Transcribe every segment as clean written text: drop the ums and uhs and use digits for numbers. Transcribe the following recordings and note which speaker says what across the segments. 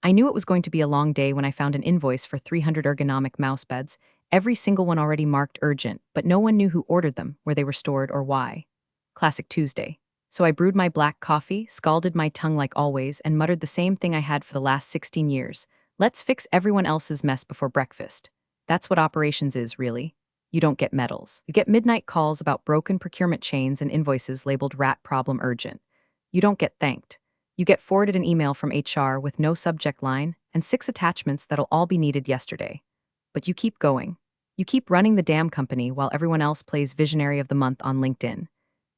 Speaker 1: I knew it was going to be a long day when I found an invoice for 300 ergonomic mouse beds, every single one already marked urgent, but no one knew who ordered them, where they were stored, or why. Classic Tuesday. So I brewed my black coffee, scalded my tongue like always, and muttered the same thing I had for the last 16 years. Let's fix everyone else's mess before breakfast. That's what operations is, really. You don't get medals. You get midnight calls about broken procurement chains and invoices labeled rat problem urgent. You don't get thanked. You get forwarded an email from HR with no subject line and 6 attachments that'll all be needed yesterday. But you keep going. You keep running the damn company while everyone else plays Visionary of the Month on LinkedIn.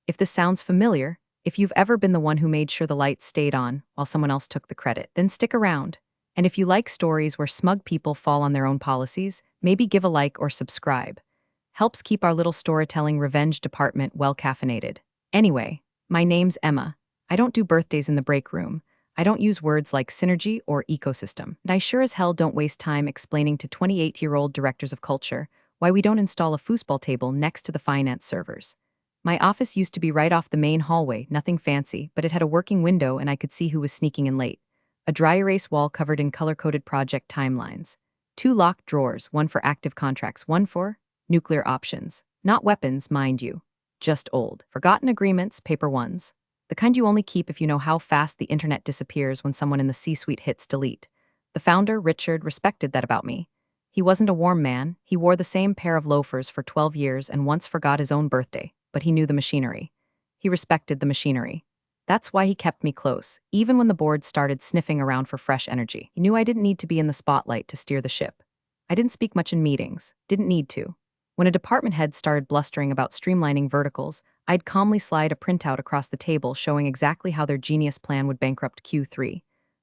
Speaker 1: If this sounds familiar, if you've ever been the one who made sure the lights stayed on while someone else took the credit, then stick around. And if you like stories where smug people fall on their own policies, maybe give a like or subscribe. Helps keep our little storytelling revenge department well caffeinated. Anyway, my name's Emma. I don't do birthdays in the break room. I don't use words like synergy or ecosystem. And I sure as hell don't waste time explaining to 28-year-old directors of culture why we don't install a foosball table next to the finance servers. My office used to be right off the main hallway, nothing fancy, but it had a working window and I could see who was sneaking in late. A dry erase wall covered in color-coded project timelines. 2 locked drawers, one for active contracts, one for nuclear options. Not weapons, mind you. Just old, forgotten agreements, paper ones. The kind you only keep if you know how fast the internet disappears when someone in the C-suite hits delete. The founder, Richard, respected that about me. He wasn't a warm man. He wore the same pair of loafers for 12 years and once forgot his own birthday, but he knew the machinery. He respected the machinery. That's why he kept me close, even when the board started sniffing around for fresh energy. He knew I didn't need to be in the spotlight to steer the ship. I didn't speak much in meetings, didn't need to. When a department head started blustering about streamlining verticals, I'd calmly slide a printout across the table showing exactly how their genius plan would bankrupt Q3.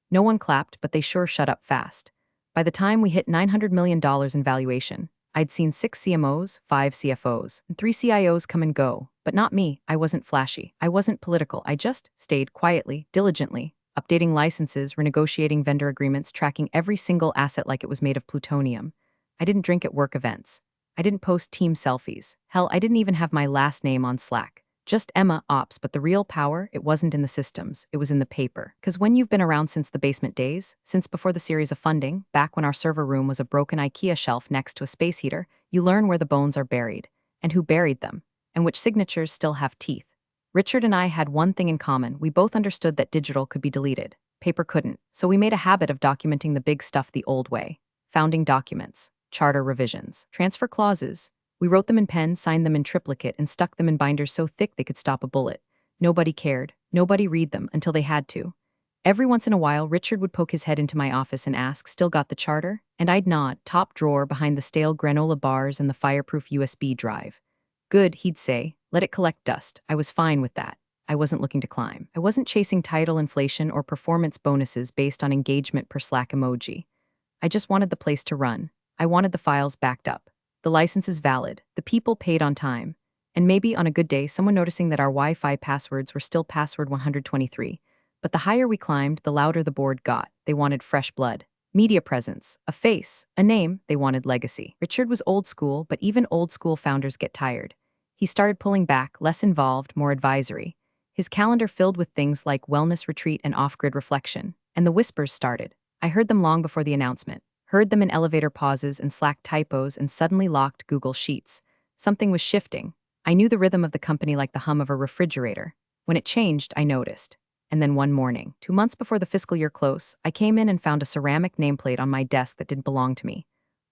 Speaker 1: No one clapped, but they sure shut up fast. By the time we hit $900 million in valuation, I'd seen 6 CMOs, 5 CFOs, and 3 CIOs come and go. But not me. I wasn't flashy. I wasn't political. I just stayed quietly, diligently, updating licenses, renegotiating vendor agreements, tracking every single asset like it was made of plutonium. I didn't drink at work events. I didn't post team selfies. Hell, I didn't even have my last name on Slack. Just Emma Ops, but the real power, it wasn't in the systems, it was in the paper. 'Cause when you've been around since the basement days, since before the series of funding, back when our server room was a broken IKEA shelf next to a space heater, you learn where the bones are buried, and who buried them, and which signatures still have teeth. Richard and I had one thing in common. We both understood that digital could be deleted. Paper couldn't. So we made a habit of documenting the big stuff the old way. Founding documents, charter revisions, transfer clauses. We wrote them in pen, signed them in triplicate, and stuck them in binders so thick they could stop a bullet. Nobody cared. Nobody read them until they had to. Every once in a while, Richard would poke his head into my office and ask, "Still got the charter?" And I'd nod, top drawer behind the stale granola bars and the fireproof USB drive. Good, he'd say. Let it collect dust. I was fine with that. I wasn't looking to climb. I wasn't chasing title inflation or performance bonuses based on engagement per Slack emoji. I just wanted the place to run. I wanted the files backed up. The licenses valid. The people paid on time. And maybe on a good day, someone noticing that our Wi-Fi passwords were still password 123. But the higher we climbed, the louder the board got. They wanted fresh blood. Media presence. A face. A name. They wanted legacy. Richard was old school, but even old school founders get tired. He started pulling back, less involved, more advisory. His calendar filled with things like wellness retreat and off-grid reflection. And the whispers started. I heard them long before the announcement. Heard them in elevator pauses and Slack typos and suddenly locked Google Sheets. Something was shifting. I knew the rhythm of the company like the hum of a refrigerator. When it changed, I noticed. And then one morning, 2 months before the fiscal year close, I came in and found a ceramic nameplate on my desk that didn't belong to me.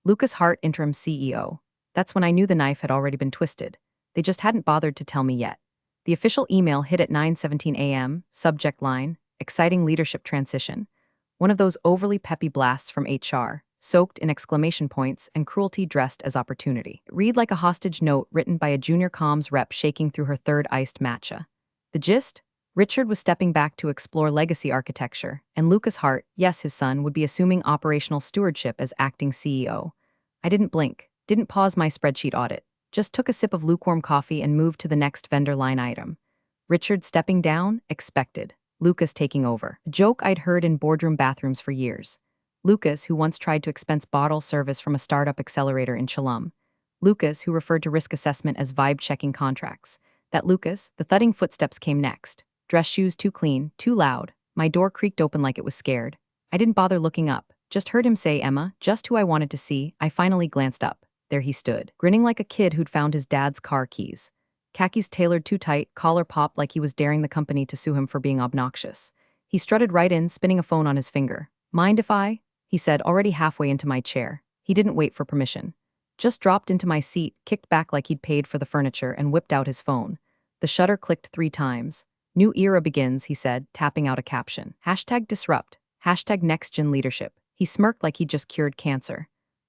Speaker 1: Lucas Hart, interim CEO. That's when I knew the knife had already been twisted. They just hadn't bothered to tell me yet. The official email hit at 9:17 a.m., subject line, exciting leadership transition. One of those overly peppy blasts from HR, soaked in exclamation points and cruelty dressed as opportunity. Read like a hostage note written by a junior comms rep shaking through her third iced matcha. The gist? Richard was stepping back to explore legacy architecture, and Lucas Hart, yes, his son, would be assuming operational stewardship as acting CEO. I didn't blink, didn't pause my spreadsheet audit. Just took a sip of lukewarm coffee and moved to the next vendor line item. Richard stepping down? Expected. Lucas taking over. A joke I'd heard in boardroom bathrooms for years. Lucas, who once tried to expense bottle service from a startup accelerator in Chalum. Lucas, who referred to risk assessment as vibe-checking contracts. That Lucas, the thudding footsteps came next. Dress shoes too clean, too loud. My door creaked open like it was scared. I didn't bother looking up, just heard him say Emma, just who I wanted to see. I finally glanced up. There he stood, grinning like a kid who'd found his dad's car keys. Khakis tailored too tight, collar popped like he was daring the company to sue him for being obnoxious. He strutted right in, spinning a phone on his finger. Mind if I? He said, already halfway into my chair. He didn't wait for permission. Just dropped into my seat, kicked back like he'd paid for the furniture, and whipped out his phone. The shutter clicked 3 times. New era begins, he said, tapping out a caption. #disrupt. #nextgen leadership. He smirked like he'd just cured cancer.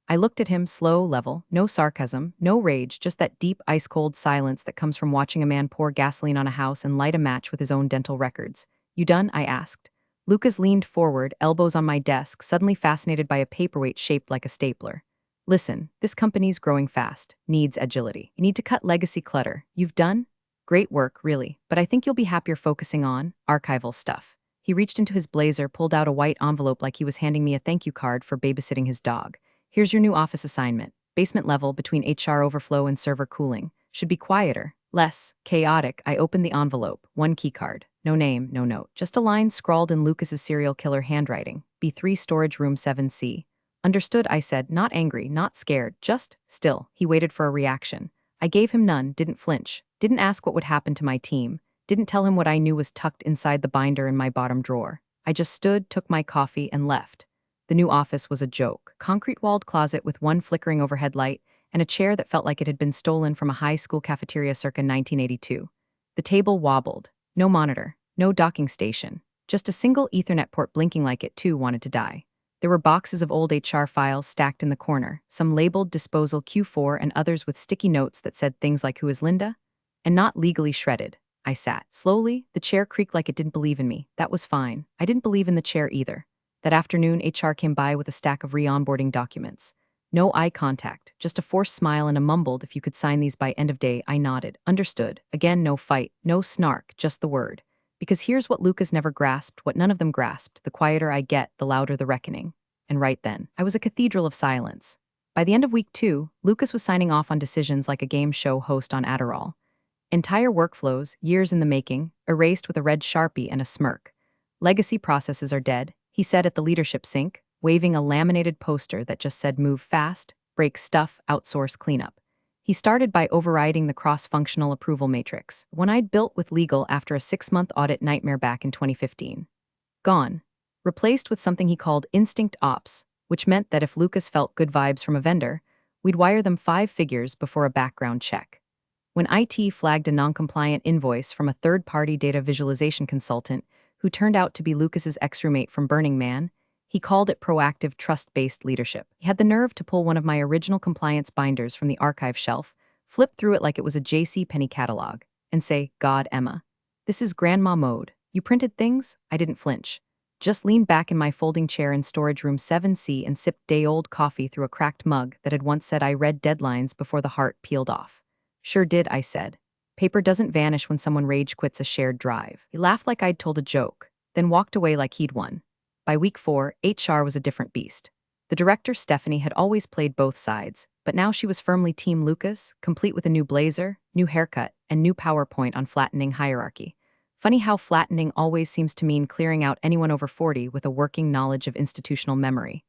Speaker 1: I looked at him, slow, level, no sarcasm, no rage, just that deep, ice-cold silence that comes from watching a man pour gasoline on a house and light a match with his own dental records. You done? I asked. Lucas leaned forward, elbows on my desk, suddenly fascinated by a paperweight shaped like a stapler. Listen, this company's growing fast, needs agility. You need to cut legacy clutter. You've done? Great work, really, but I think you'll be happier focusing on archival stuff. He reached into his blazer, pulled out a white envelope like he was handing me a thank you card for babysitting his dog. Here's your new office assignment. Basement level between HR overflow and server cooling. Should be quieter, less chaotic. I opened the envelope. 1 keycard. No name, no note. Just a line scrawled in Lucas's serial killer handwriting. B3 storage room 7C. Understood, I said, not angry, not scared, just still. He waited for a reaction. I gave him none, didn't flinch, didn't ask what would happen to my team, didn't tell him what I knew was tucked inside the binder in my bottom drawer. I just stood, took my coffee, and left. The new office was a joke. Concrete-walled closet with 1 flickering overhead light and a chair that felt like it had been stolen from a high school cafeteria circa 1982. The table wobbled. No monitor, no docking station, just a single Ethernet port blinking like it too wanted to die. There were boxes of old HR files stacked in the corner, some labeled Disposal Q4 and others with sticky notes that said things like, "Who is Linda?" And not legally shredded. I sat. Slowly, the chair creaked like it didn't believe in me. That was fine. I didn't believe in the chair either. That afternoon, HR came by with a stack of re-onboarding documents. No eye contact, just a forced smile and a mumbled, "If you could sign these by end of day." I nodded. Understood. Again, no fight, no snark, just the word. Because here's what Lucas never grasped, what none of them grasped. The quieter I get, the louder the reckoning. And right then, I was a cathedral of silence. By the end of week 2, Lucas was signing off on decisions like a game show host on Adderall. Entire workflows, years in the making, erased with a red Sharpie and a smirk. Legacy processes are dead, he said at the leadership sync, waving a laminated poster that just said move fast, break stuff, outsource cleanup. He started by overriding the cross-functional approval matrix, one I'd built with legal after a 6-month audit nightmare back in 2015. Gone. Replaced with something he called Instinct Ops, which meant that if Lucas felt good vibes from a vendor, we'd wire them 5 figures before a background check. When IT flagged a non-compliant invoice from a third-party data visualization consultant who turned out to be Lucas's ex-roommate from Burning Man, he called it proactive, trust-based leadership. He had the nerve to pull one of my original compliance binders from the archive shelf, flip through it like it was a JCPenney catalog, and say, "God, Emma, this is grandma mode. You printed things?" I didn't flinch. Just leaned back in my folding chair in storage room 7C and sipped day-old coffee through a cracked mug that had once said I read deadlines before the heart peeled off. Sure did, I said. Paper doesn't vanish when someone rage quits a shared drive. He laughed like I'd told a joke, then walked away like he'd won. By week 4, HR was a different beast. The director, Stephanie, had always played both sides, but now she was firmly Team Lucas, complete with a new blazer, new haircut, and new PowerPoint on flattening hierarchy. Funny how flattening always seems to mean clearing out anyone over 40 with a working knowledge of institutional memory.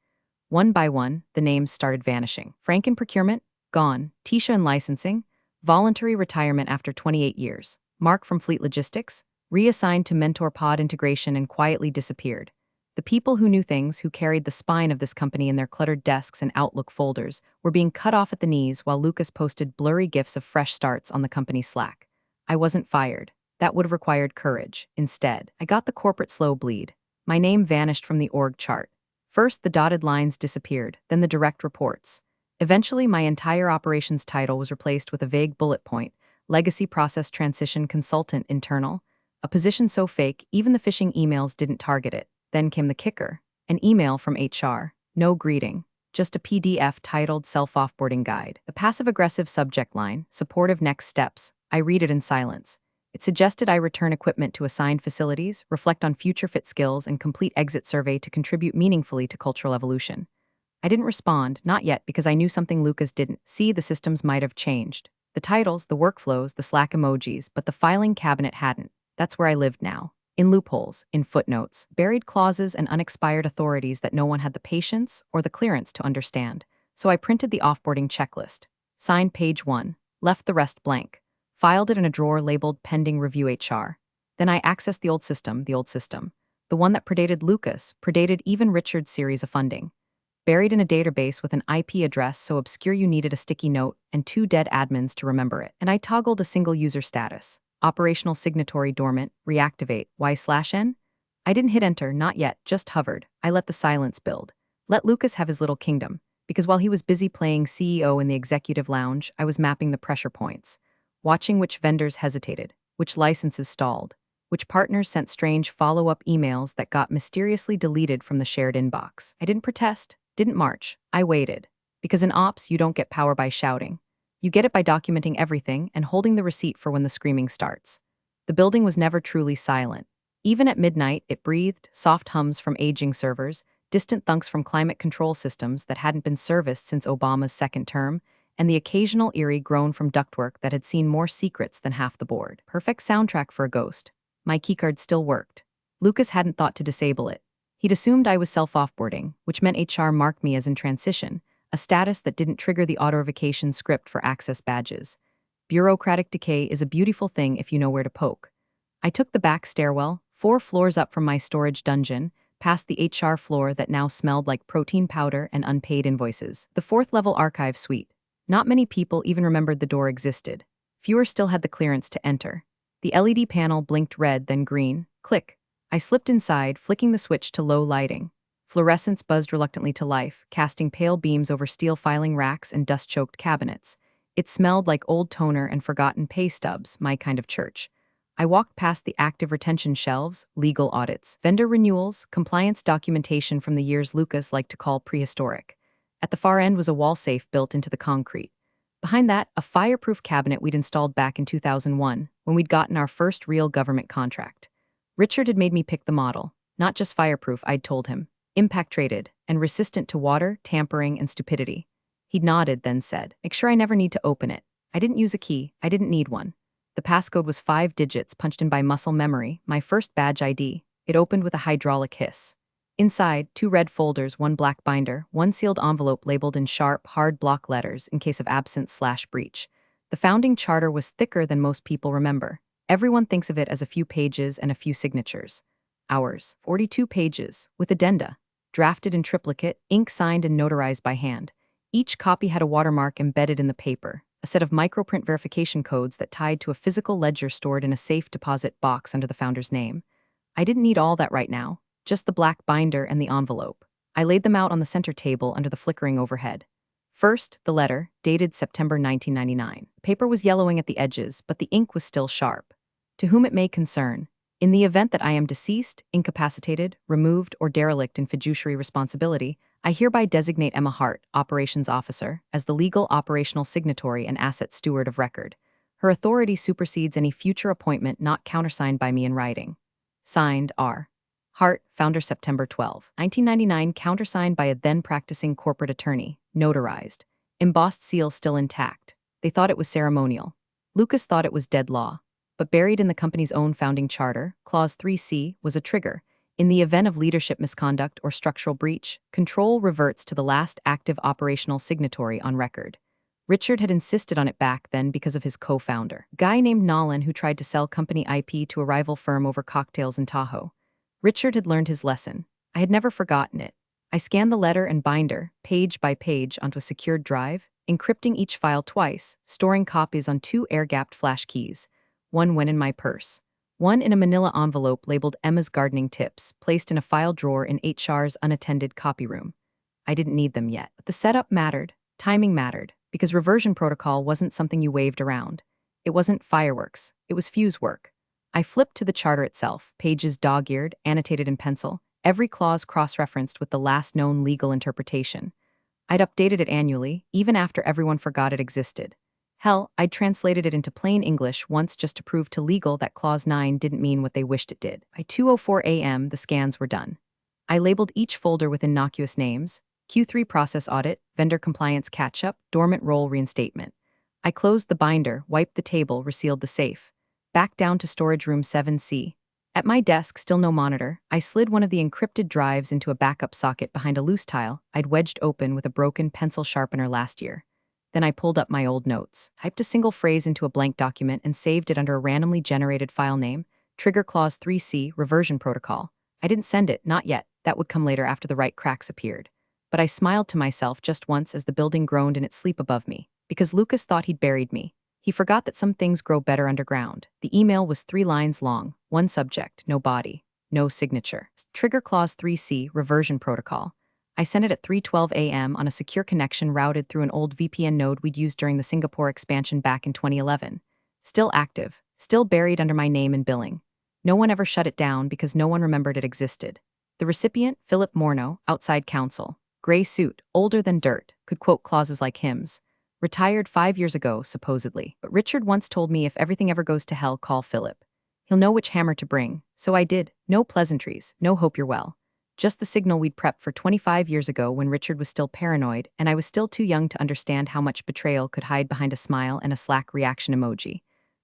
Speaker 1: One by one, the names started vanishing. Frank in procurement? Gone. Tisha in licensing? Voluntary retirement after 28 years. Mark from Fleet Logistics? Reassigned to Mentor Pod integration and quietly disappeared. The people who knew things, who carried the spine of this company in their cluttered desks and Outlook folders, were being cut off at the knees while Lucas posted blurry gifs of fresh starts on the company's Slack. I wasn't fired. That would have required courage. Instead, I got the corporate slow bleed. My name vanished from the org chart. First, the dotted lines disappeared, then the direct reports. Eventually, my entire operations title was replaced with a vague bullet point, Legacy Process Transition Consultant Internal, a position so fake, even the phishing emails didn't target it. Then came the kicker, an email from HR. No greeting, just a PDF titled Self-Offboarding Guide. The passive-aggressive subject line, supportive next steps. I read it in silence. It suggested I return equipment to assigned facilities, reflect on future fit skills, and complete exit survey to contribute meaningfully to cultural evolution. I didn't respond, not yet, because I knew something Lucas didn't. See, the systems might have changed. The titles, the workflows, the Slack emojis, but the filing cabinet hadn't. That's where I lived now. In loopholes, in footnotes, buried clauses and unexpired authorities that no one had the patience or the clearance to understand. So I printed the offboarding checklist, signed page 1, left the rest blank, filed it in a drawer labeled pending review HR. Then I accessed the old system, the one that predated Lucas, predated even Richard's series of funding. Buried in a database with an IP address so obscure you needed a sticky note and 2 dead admins to remember it. And I toggled a single user status. Operational signatory dormant, reactivate, Y/N? I didn't hit enter, not yet, just hovered. I let the silence build. Let Lucas have his little kingdom. Because while he was busy playing CEO in the executive lounge, I was mapping the pressure points. Watching which vendors hesitated, which licenses stalled, which partners sent strange follow-up emails that got mysteriously deleted from the shared inbox. I didn't protest. Didn't march. I waited. Because in ops, you don't get power by shouting. You get it by documenting everything and holding the receipt for when the screaming starts. The building was never truly silent. Even at midnight, it breathed, soft hums from aging servers, distant thunks from climate control systems that hadn't been serviced since Obama's second term, and the occasional eerie groan from ductwork that had seen more secrets than half the board. Perfect soundtrack for a ghost. My keycard still worked. Lucas hadn't thought to disable it. He'd assumed I was self-offboarding, which meant HR marked me as in transition, a status that didn't trigger the auto-revocation script for access badges. Bureaucratic decay is a beautiful thing if you know where to poke. I took the back stairwell, 4 floors up from my storage dungeon, past the HR floor that now smelled like protein powder and unpaid invoices. The 4th-level archive suite. Not many people even remembered the door existed. Fewer still had the clearance to enter. The LED panel blinked red, then green. Click. I slipped inside, flicking the switch to low lighting. Fluorescence buzzed reluctantly to life, casting pale beams over steel filing racks and dust-choked cabinets. It smelled like old toner and forgotten pay stubs, my kind of church. I walked past the active retention shelves, legal audits, vendor renewals, compliance documentation from the years Lucas liked to call prehistoric. At the far end was a wall safe built into the concrete. Behind that, a fireproof cabinet we'd installed back in 2001, when we'd gotten our first real government contract. Richard had made me pick the model, not just fireproof, I'd told him, impact-rated, and resistant to water, tampering, and stupidity. He'd nodded, then said, "Make sure I never need to open it." I didn't use a key, I didn't need one. The passcode was 5 digits punched in by muscle memory, my first badge ID. It opened with a hydraulic hiss. Inside, 2 red folders, 1 black binder, 1 sealed envelope labeled in sharp, hard block letters in case of absence/breach. The founding charter was thicker than most people remember. Everyone thinks of it as a few pages and a few signatures. Ours, 42 pages, with addenda, drafted in triplicate, ink signed and notarized by hand. Each copy had a watermark embedded in the paper, a set of microprint verification codes that tied to a physical ledger stored in a safe deposit box under the founder's name. I didn't need all that right now, just the black binder and the envelope. I laid them out on the center table under the flickering overhead. First, the letter, dated September 1999. The paper was yellowing at the edges, but the ink was still sharp. To whom it may concern, in the event that I am deceased, incapacitated, removed, or derelict in fiduciary responsibility, I hereby designate Emma Hart, Operations Officer, as the legal operational signatory and asset steward of record. Her authority supersedes any future appointment not countersigned by me in writing. Signed, R. Hart, founder September 12, 1999, countersigned by a then-practicing corporate attorney, notarized. Embossed seal still intact. They thought it was ceremonial. Lucas thought it was dead law. But buried in the company's own founding charter, Clause 3C was a trigger. In the event of leadership misconduct or structural breach, control reverts to the last active operational signatory on record. Richard had insisted on it back then because of his co-founder, a guy named Nolan who tried to sell company IP to a rival firm over cocktails in Tahoe. Richard had learned his lesson. I had never forgotten it. I scanned the letter and binder, page by page, onto a secured drive, encrypting each file twice, storing copies on 2 air-gapped flash keys. One went in my purse. One in a manila envelope labeled Emma's Gardening Tips, placed in a file drawer in HR's unattended copy room. I didn't need them yet, but the setup mattered, timing mattered, because reversion protocol wasn't something you waved around. It wasn't fireworks, it was fuse work. I flipped to the charter itself, pages dog-eared, annotated in pencil, every clause cross-referenced with the last known legal interpretation. I'd updated it annually, even after everyone forgot it existed. Hell, I'd translated it into plain English once just to prove to legal that Clause 9 didn't mean what they wished it did. By 2:04 a.m., the scans were done. I labeled each folder with innocuous names: Q3 process audit, vendor compliance catch-up, dormant role reinstatement. I closed the binder, wiped the table, resealed the safe. Back down to storage room 7C. At my desk, still no monitor, I slid one of the encrypted drives into a backup socket behind a loose tile I'd wedged open with a broken pencil sharpener last year. Then I pulled up my old notes, typed a single phrase into a blank document, and saved it under a randomly generated file name, Trigger Clause 3C, Reversion Protocol. I didn't send it, not yet. That would come later after the right cracks appeared. But I smiled to myself just once as the building groaned in its sleep above me, because Lucas thought he'd buried me. He forgot that some things grow better underground. The email was 3 lines long, one subject, no body, no signature. Trigger Clause 3C, Reversion Protocol. I sent it at 3:12 a.m. on a secure connection routed through an old VPN node we'd used during the Singapore expansion back in 2011. Still active, still buried under my name and billing. No one ever shut it down because no one remembered it existed. The recipient, Philip Morneau, outside counsel. Gray suit, older than dirt, could quote clauses like hymns. Retired 5 years ago, supposedly. But Richard once told me if everything ever goes to hell, call Philip. He'll know which hammer to bring. So I did. No pleasantries, no hope you're well. Just the signal we'd prepped for 25 years ago when Richard was still paranoid and I was still too young to understand how much betrayal could hide behind a smile and a Slack reaction emoji.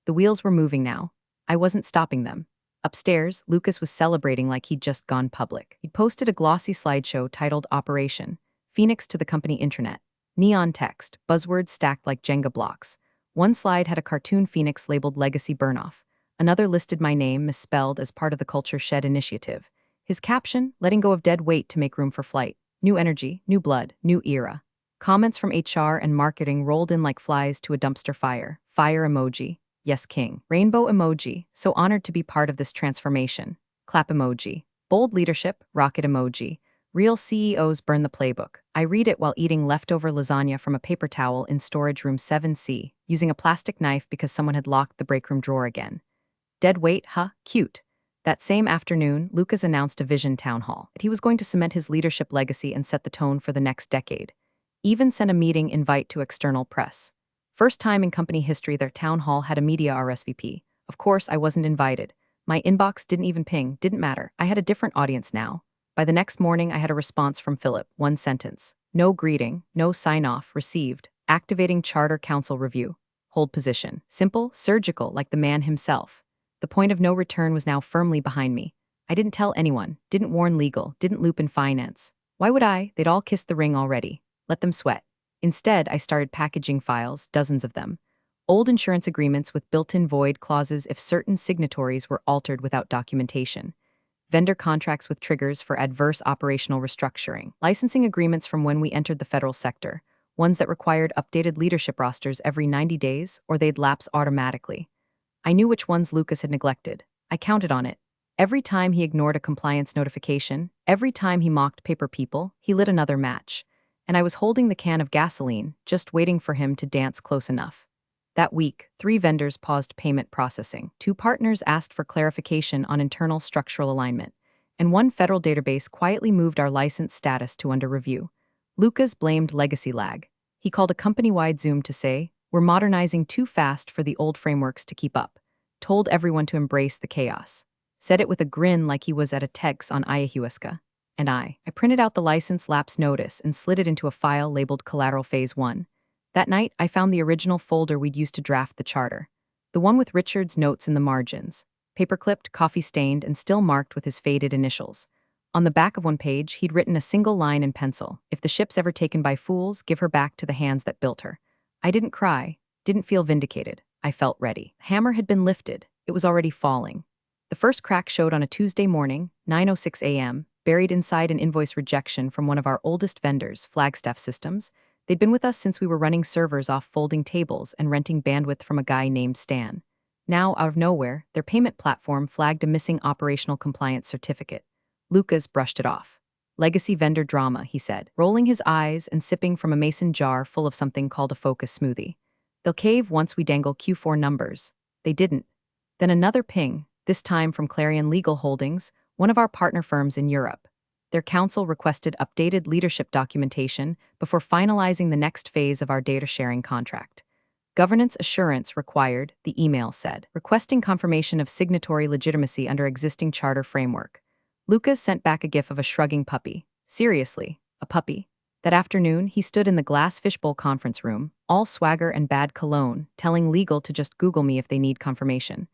Speaker 1: The wheels were moving now. I wasn't stopping them. Upstairs, Lucas was celebrating like he'd just gone public. He'd posted a glossy slideshow titled Operation Phoenix to the company intranet. Neon text, buzzwords stacked like Jenga blocks. One slide had a cartoon phoenix labeled Legacy Burnoff. Another listed my name misspelled as part of the Culture Shed initiative. His caption, letting go of dead weight to make room for flight. New energy, new blood, new era. Comments from HR and marketing rolled in like flies to a dumpster fire. Fire emoji. Yes, king. Rainbow emoji. So honored to be part of this transformation. Clap emoji. Bold leadership. Rocket emoji. Real CEOs burn the playbook. I read it while eating leftover lasagna from a paper towel in storage room 7C, using a plastic knife because someone had locked the break room drawer again. Dead weight, huh? Cute. That same afternoon, Lucas announced a vision town hall. He was going to cement his leadership legacy and set the tone for the next decade. Even sent a meeting invite to external press. First time in company history their town hall had a media RSVP. Of course, I wasn't invited. My inbox didn't even ping, didn't matter. I had a different audience now. By the next morning, I had a response from Philip, one sentence. No greeting, no sign-off, received. Activating Charter Council review. Hold position. Simple, surgical, like the man himself. The point of no return was now firmly behind me. I didn't tell anyone, didn't warn legal, didn't loop in finance. Why would I? They'd all kissed the ring already. Let them sweat. Instead, I started packaging files, dozens of them. Old insurance agreements with built-in void clauses if certain signatories were altered without documentation. Vendor contracts with triggers for adverse operational restructuring. Licensing agreements from when we entered the federal sector, ones that required updated leadership rosters every 90 days or they'd lapse automatically. I knew which ones Lucas had neglected. I counted on it. Every time he ignored a compliance notification, every time he mocked paper people, he lit another match. And I was holding the can of gasoline, just waiting for him to dance close enough. That week, 3 vendors paused payment processing. 2 partners asked for clarification on internal structural alignment. And 1 federal database quietly moved our license status to under review. Lucas blamed legacy lag. He called a company-wide Zoom to say, "We're modernizing too fast for the old frameworks to keep up." Told everyone to embrace the chaos. Said it with a grin like he was at a TEDx on ayahuasca. And I printed out the license lapse notice and slid it into a file labeled Collateral Phase 1. That night, I found the original folder we'd used to draft the charter. The one with Richard's notes in the margins. Paper-clipped, coffee-stained, and still marked with his faded initials. On the back of one page, he'd written a single line in pencil. "If the ship's ever taken by fools, give her back to the hands that built her." I didn't cry, didn't feel vindicated. I felt ready. The hammer had been lifted. It was already falling. The first crack showed on a Tuesday morning, 9:06 a.m., buried inside an invoice rejection from one of our oldest vendors, Flagstaff Systems. They'd been with us since we were running servers off folding tables and renting bandwidth from a guy named Stan. Now, out of nowhere, their payment platform flagged a missing operational compliance certificate. Lucas brushed it off. "Legacy vendor drama," he said, rolling his eyes and sipping from a mason jar full of something called a focus smoothie. "They'll cave once we dangle Q4 numbers." They didn't. Then another ping, this time from Clarion Legal Holdings, one of our partner firms in Europe. Their counsel requested updated leadership documentation before finalizing the next phase of our data sharing contract. Governance assurance required, the email said, requesting confirmation of signatory legitimacy under existing charter framework. Lucas sent back a gif of a shrugging puppy. Seriously, a puppy? That afternoon, he stood in the glass fishbowl conference room, all swagger and bad cologne, telling legal to just Google me if they need confirmation.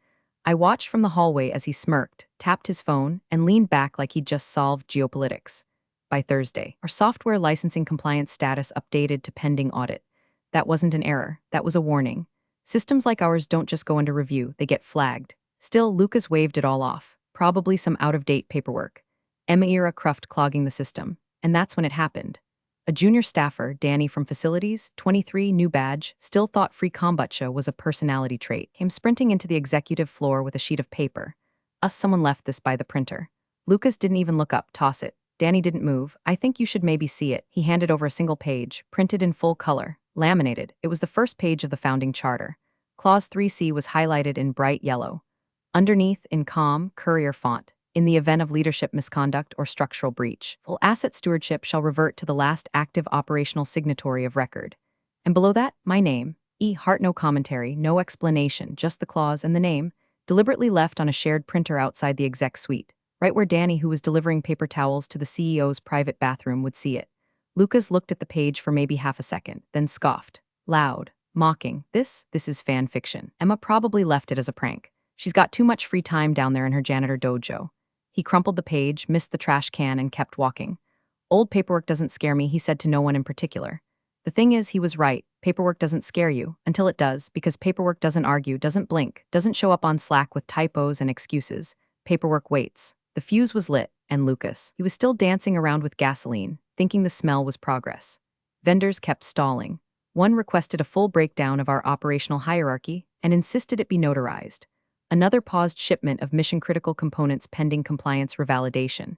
Speaker 1: I watched from the hallway as he smirked, tapped his phone, and leaned back like he'd just solved geopolitics. By Thursday, our software licensing compliance status updated to pending audit. That wasn't an error, that was a warning. Systems like ours don't just go under review, they get flagged. Still, Lucas waved it all off. Probably some out-of-date paperwork. Emma-era cruft clogging the system. And that's when it happened. A junior staffer, Danny from Facilities, 23, new badge, still thought free kombucha was a personality trait, came sprinting into the executive floor with a sheet of paper. Someone left this by the printer. Lucas didn't even look up, toss it. Danny didn't move. I think you should maybe see it. He handed over a single page, printed in full color, laminated. It was the first page of the founding charter. Clause 3C was highlighted in bright yellow. Underneath, in calm, courier font, in the event of leadership misconduct or structural breach, full asset stewardship shall revert to the last active operational signatory of record. And below that, my name, E. Hart, no commentary, no explanation, just the clause and the name, deliberately left on a shared printer outside the exec suite, right where Danny, who was delivering paper towels to the CEO's private bathroom, would see it. Lucas looked at the page for maybe half a second, then scoffed, loud, mocking. This is fan fiction. Emma probably left it as a prank. She's got too much free time down there in her janitor dojo. He crumpled the page, missed the trash can, and kept walking. Old paperwork doesn't scare me, he said to no one in particular. The thing is, he was right. Paperwork doesn't scare you, until it does, because paperwork doesn't argue, doesn't blink, doesn't show up on Slack with typos and excuses. Paperwork waits. The fuse was lit, and Lucas. He was still dancing around with gasoline, thinking the smell was progress. Vendors kept stalling. One requested a full breakdown of our operational hierarchy and insisted it be notarized. Another paused shipment of mission-critical components pending compliance revalidation.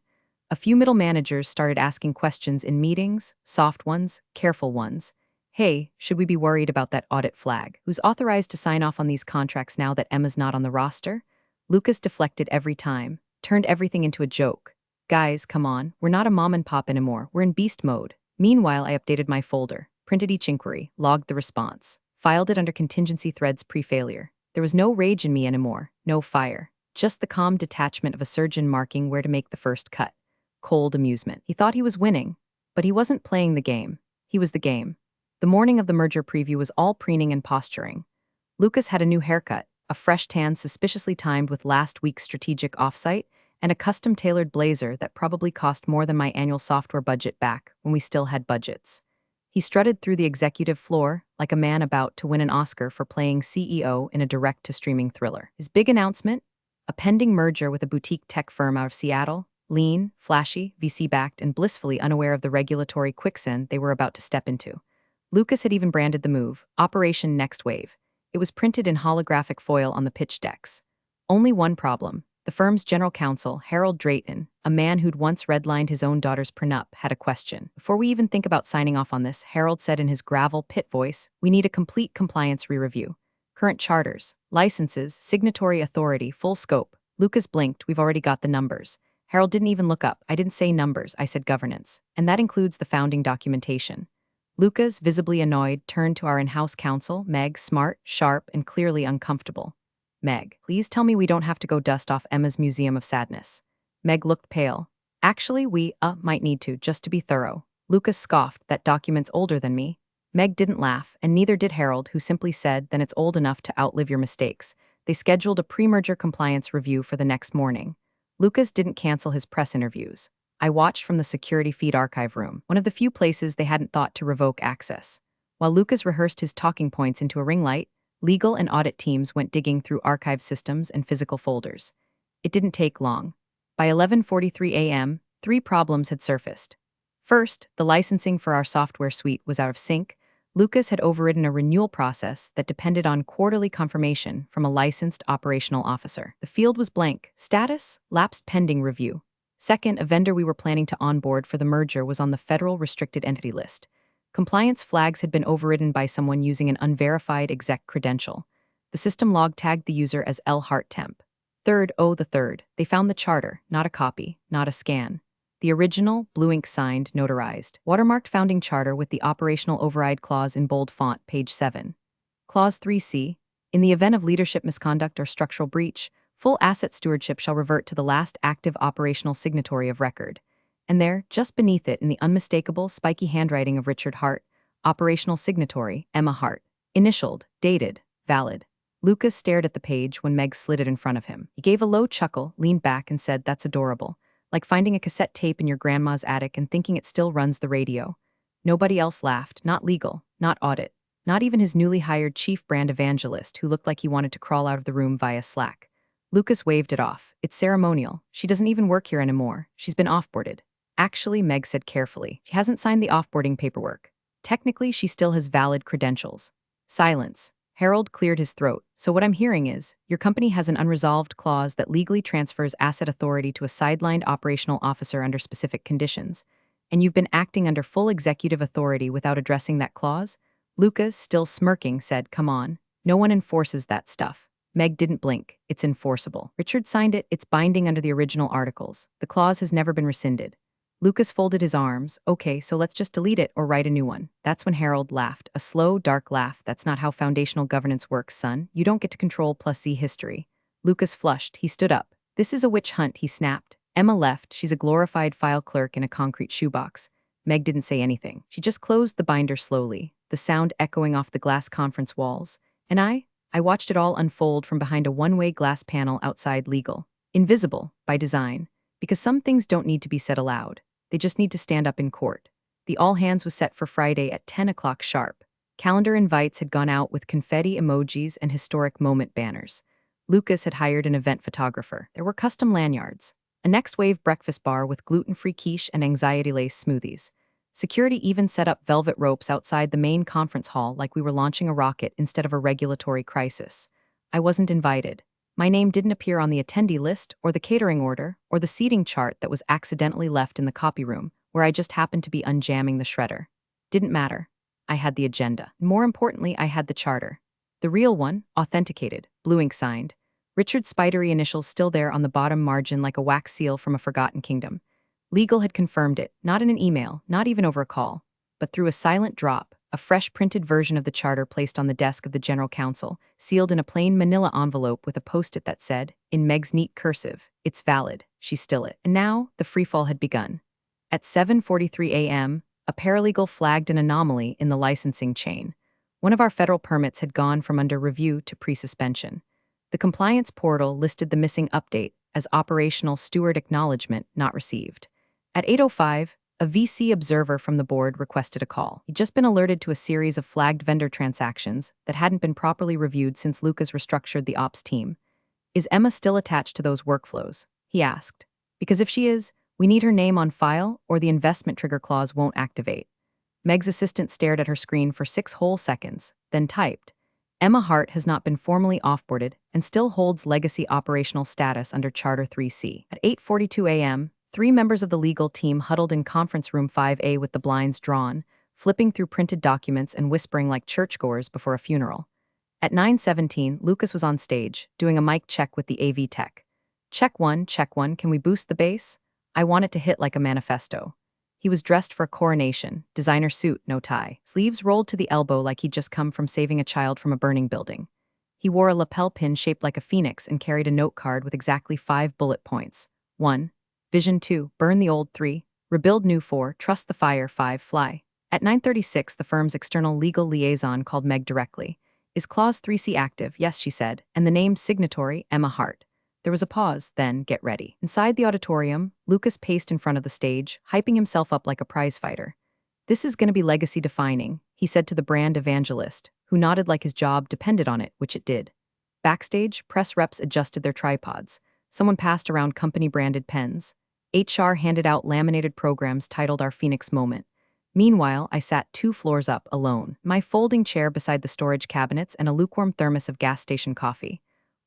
Speaker 1: A few middle managers started asking questions in meetings, soft ones, careful ones. Hey, should we be worried about that audit flag? Who's authorized to sign off on these contracts now that Emma's not on the roster? Lucas deflected every time, turned everything into a joke. Guys, come on, we're not a mom and pop anymore, we're in beast mode. Meanwhile, I updated my folder, printed each inquiry, logged the response, filed it under contingency threads pre-failure. There was no rage in me anymore, no fire, just the calm detachment of a surgeon marking where to make the first cut. Cold amusement. He thought he was winning, but he wasn't playing the game. He was the game. The morning of the merger preview was all preening and posturing. Lucas had a new haircut, a fresh tan suspiciously timed with last week's strategic offsite, and a custom-tailored blazer that probably cost more than my annual software budget back when we still had budgets. He strutted through the executive floor like a man about to win an Oscar for playing CEO in a direct-to-streaming thriller. His big announcement? A pending merger with a boutique tech firm out of Seattle, lean, flashy, VC-backed, and blissfully unaware of the regulatory quicksand they were about to step into. Lucas had even branded the move, Operation Next Wave. It was printed in holographic foil on the pitch decks. Only one problem. The firm's general counsel, Harold Drayton, a man who'd once redlined his own daughter's prenup, had a question. Before we even think about signing off on this, Harold said in his gravel pit voice, we need a complete compliance re-review. Current charters, licenses, signatory authority, full scope. Lucas blinked, we've already got the numbers. Harold didn't even look up. I didn't say numbers, I said governance. And that includes the founding documentation. Lucas, visibly annoyed, turned to our in-house counsel, Meg, smart, sharp, and clearly uncomfortable. Meg, please tell me we don't have to go dust off Emma's Museum of Sadness. Meg looked pale. Actually, we, might need to, just to be thorough. Lucas scoffed, that document's older than me. Meg didn't laugh, and neither did Harold, who simply said, then it's old enough to outlive your mistakes. They scheduled a pre-merger compliance review for the next morning. Lucas didn't cancel his press interviews. I watched from the security feed archive room, one of the few places they hadn't thought to revoke access. While Lucas rehearsed his talking points into a ring light, legal and audit teams went digging through archive systems and physical folders. It didn't take long. By 11:43 a.m., 3 problems had surfaced. First, the licensing for our software suite was out of sync. Lucas had overridden a renewal process that depended on quarterly confirmation from a licensed operational officer. The field was blank. Status? Lapsed pending review. Second, a vendor we were planning to onboard for the merger was on the federal restricted entity list. Compliance flags had been overridden by someone using an unverified exec credential. The system log tagged the user as L. Hart Temp. Third, they found the charter, not a copy, not a scan. The original, blue ink signed, notarized, watermarked founding charter with the operational override clause in bold font, page 7. Clause 3C, in the event of leadership misconduct or structural breach, full asset stewardship shall revert to the last active operational signatory of record. And there, just beneath it in the unmistakable, spiky handwriting of Richard Hart, operational signatory, Emma Hart. Initialed, dated, valid. Lucas stared at the page when Meg slid it in front of him. He gave a low chuckle, leaned back, and said, "That's adorable. Like finding a cassette tape in your grandma's attic and thinking it still runs the radio." Nobody else laughed, not legal, not audit, not even his newly hired chief brand evangelist who looked like he wanted to crawl out of the room via Slack. Lucas waved it off. "It's ceremonial. She doesn't even work here anymore. She's been offboarded." "Actually," Meg said carefully, "she hasn't signed the offboarding paperwork. Technically, she still has valid credentials." Silence. Harold cleared his throat. "So what I'm hearing is, your company has an unresolved clause that legally transfers asset authority to a sidelined operational officer under specific conditions, and you've been acting under full executive authority without addressing that clause?" Lucas, still smirking, said, "Come on. No one enforces that stuff." Meg didn't blink. "It's enforceable. Richard signed it. It's binding under the original articles. The clause has never been rescinded." Lucas folded his arms. "Okay, so let's just delete it or write a new one." That's when Harold laughed, a slow, dark laugh. "That's not how foundational governance works, son. You don't get to control plus Z history." Lucas flushed. He stood up. "This is a witch hunt," he snapped. Emma left. She's a glorified file clerk in a concrete shoebox. Meg didn't say anything. She just closed the binder slowly, the sound echoing off the glass conference walls. And I watched it all unfold from behind a one-way glass panel outside legal. Invisible, by design. Because some things don't need to be said aloud. They just need to stand up in court. The all-hands was set for Friday at 10 o'clock sharp. Calendar invites had gone out with confetti emojis and historic moment banners. Lucas had hired an event photographer. There were custom lanyards. A next wave breakfast bar with gluten-free quiche and anxiety-lace smoothies. Security even set up velvet ropes outside the main conference hall like we were launching a rocket instead of a regulatory crisis. I wasn't invited. My name didn't appear on the attendee list, or the catering order, or the seating chart that was accidentally left in the copy room, where I just happened to be unjamming the shredder. Didn't matter. I had the agenda. More importantly, I had the charter. The real one, authenticated, blue ink signed. Richard's spidery initials still there on the bottom margin like a wax seal from a forgotten kingdom. Legal had confirmed it, not in an email, not even over a call, but through a silent drop. A fresh printed version of the charter placed on the desk of the general counsel, sealed in a plain manila envelope with a post-it that said, in Meg's neat cursive, "It's valid, she's still it." And now, the freefall had begun. At 7:43 a.m., a paralegal flagged an anomaly in the licensing chain. One of our federal permits had gone from under review to pre-suspension. The compliance portal listed the missing update as operational steward acknowledgement not received. At 8:05, a VC observer from the board requested a call. He'd just been alerted to a series of flagged vendor transactions that hadn't been properly reviewed since Lucas restructured the ops team. "Is Emma still attached to those workflows?" he asked. "Because if she is, we need her name on file or the investment trigger clause won't activate." Meg's assistant stared at her screen for 6 whole seconds, then typed, "Emma Hart has not been formally offboarded and still holds legacy operational status under Charter 3C." At 8:42 a.m., 3 members of the legal team huddled in conference room 5A with the blinds drawn, flipping through printed documents and whispering like churchgoers before a funeral. At 9:17, Lucas was on stage, doing a mic check with the AV tech. Check one, can we boost the bass? I want it to hit like a manifesto." He was dressed for a coronation, designer suit, no tie, sleeves rolled to the elbow like he'd just come from saving a child from a burning building. He wore a lapel pin shaped like a phoenix and carried a note card with exactly 5 bullet points. 1. Vision 2, burn the old. 3. Rebuild new. 4. Trust the fire. 5. Fly. At 9:36, the firm's external legal liaison called Meg directly. "Is Clause 3C active?" "Yes," she said, "and the named signatory, Emma Hart." There was a pause, then, "Get ready." Inside the auditorium, Lucas paced in front of the stage, hyping himself up like a prizefighter. "This is going to be legacy defining," he said to the brand evangelist, who nodded like his job depended on it, which it did. Backstage, press reps adjusted their tripods. Someone passed around company-branded pens. HR handed out laminated programs titled Our Phoenix Moment. Meanwhile, I sat 2 floors up, alone, my folding chair beside the storage cabinets and a lukewarm thermos of gas station coffee,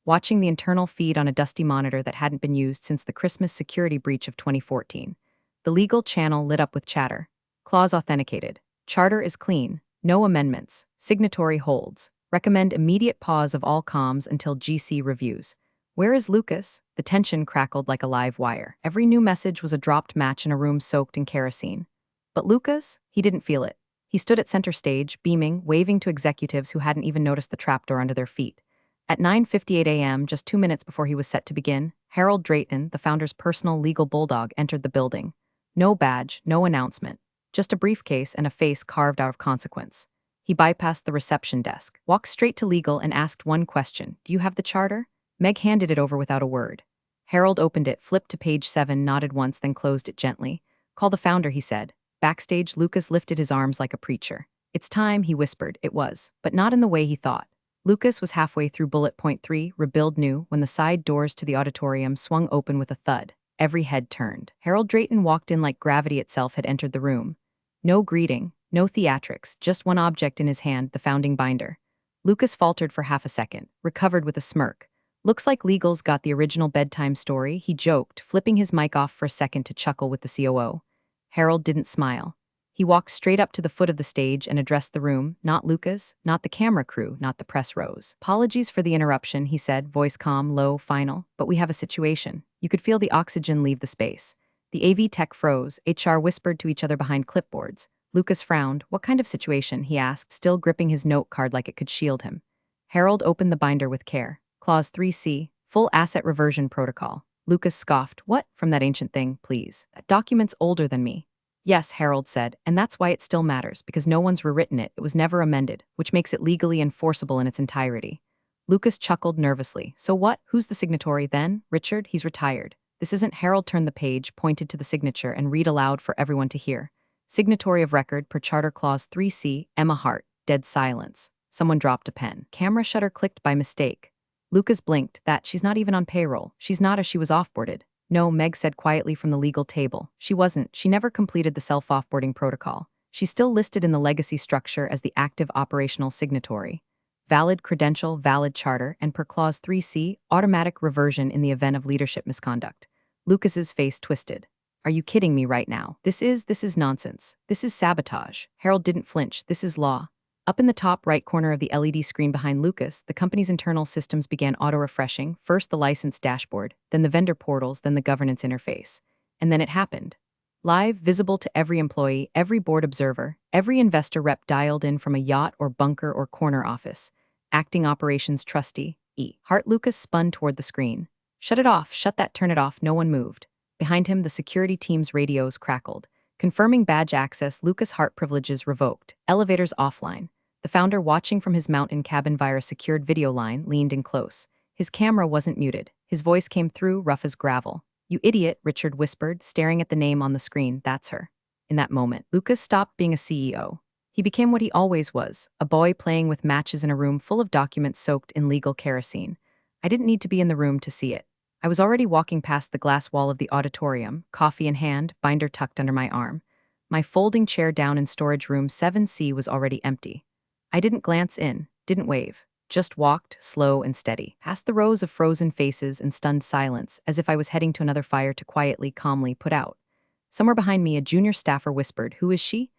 Speaker 1: watching the internal feed on a dusty monitor that hadn't been used since the Christmas security breach of 2014. The legal channel lit up with chatter. Clause authenticated. Charter is clean. No amendments. Signatory holds. Recommend immediate pause of all comms until GC reviews. Where is Lucas? The tension crackled like a live wire. Every new message was a dropped match in a room soaked in kerosene. But Lucas? He didn't feel it. He stood at center stage, beaming, waving to executives who hadn't even noticed the trapdoor under their feet. At 9:58 a.m., just 2 minutes before he was set to begin, Harold Drayton, the founder's personal legal bulldog, entered the building. No badge, no announcement. Just a briefcase and a face carved out of consequence. He He bypassed the reception desk, walked straight to legal and asked one question. Do you have the charter? Meg handed it over without a word. Harold opened it, flipped to page 7, nodded once, then closed it gently. Call the founder, he said. Backstage, Lucas lifted his arms like a preacher. It's time, he whispered. It was, but not in the way he thought. Lucas was halfway through bullet point 3, rebuild new, when the side doors to the auditorium swung open with a thud. Every head turned. Harold Drayton walked in like gravity itself had entered the room. No greeting, no theatrics, just one object in his hand, the founding binder. Lucas faltered for half a second, recovered with a smirk. Looks like Legal's got the original bedtime story, he joked, flipping his mic off for a second to chuckle with the COO. Harold didn't smile. He walked straight up to the foot of the stage and addressed the room, not Lucas, not the camera crew, not the press rows. Apologies for the interruption, he said, voice calm, low, final, but we have a situation. You could feel the oxygen leave the space. The AV tech froze, HR whispered to each other behind clipboards. Lucas frowned. What kind of situation, he asked, still gripping his note card like it could shield him. Harold opened the binder with care. Clause 3C, Full Asset Reversion Protocol. Lucas scoffed. What? From that ancient thing, please. That document's older than me. Yes, Harold said, and that's why it still matters, because no one's rewritten it, it was never amended, which makes it legally enforceable in its entirety. Lucas chuckled nervously. So what? Who's the signatory then? Richard, he's retired. This isn't. Harold turned the page, pointed to the signature, and read aloud for everyone to hear. Signatory of record per Charter Clause 3C, Emma Hart. Dead silence. Someone dropped a pen. Camera shutter clicked by mistake. Lucas blinked. She's not even on payroll. She's not, as she was offboarded. No, Meg said quietly from the legal table. She wasn't. She never completed the self-offboarding protocol. She's still listed in the legacy structure as the active operational signatory. Valid credential, valid charter, and per Clause 3C, automatic reversion in the event of leadership misconduct. Lucas's face twisted. Are you kidding me right now? This is nonsense. This is sabotage. Harold didn't flinch. This is law. Up in the top right corner of the LED screen behind Lucas, the company's internal systems began auto-refreshing, first the license dashboard, then the vendor portals, then the governance interface. And then it happened. Live, visible to every employee, every board observer, every investor rep dialed in from a yacht or bunker or corner office. Acting operations trustee, E. Hart. Lucas spun toward the screen. Shut it off, shut that, turn it off, no one moved. Behind him, the security team's radios crackled. Confirming badge access, Lucas Hart privileges revoked. Elevators offline. The founder, watching from his mountain cabin via a secured video line, leaned in close. His camera wasn't muted. His voice came through, rough as gravel. You idiot, Richard whispered, staring at the name on the screen. That's her. In that moment, Lucas stopped being a CEO. He became what he always was, a boy playing with matches in a room full of documents soaked in legal kerosene. I didn't need to be in the room to see it. I was already walking past the glass wall of the auditorium, coffee in hand, binder tucked under my arm. My folding chair down in storage room 7C was already empty. I didn't glance in, didn't wave, just walked, slow and steady, past the rows of frozen faces and stunned silence, as if I was heading to another fire to quietly, calmly put out. Somewhere behind me, a junior staffer whispered, "Who is she?"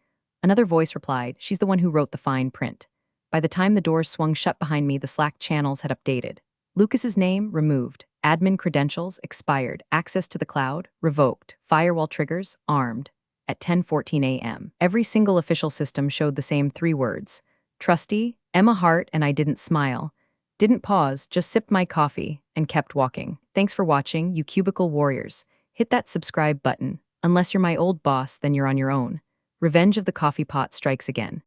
Speaker 1: Another voice replied, "She's the one who wrote the fine print." By the time the doors swung shut behind me, the Slack channels had updated. Lucas's name, removed. Admin credentials, expired. Access to the cloud, revoked. Firewall triggers, armed. At 10:14 a.m., every single official system showed the same 3 words. Trustee, Emma Hart, and I didn't smile. Didn't pause, just sipped my coffee, and kept walking. Thanks for watching, you cubicle warriors. Hit that subscribe button. Unless you're my old boss, then you're on your own. Revenge of the coffee pot strikes again.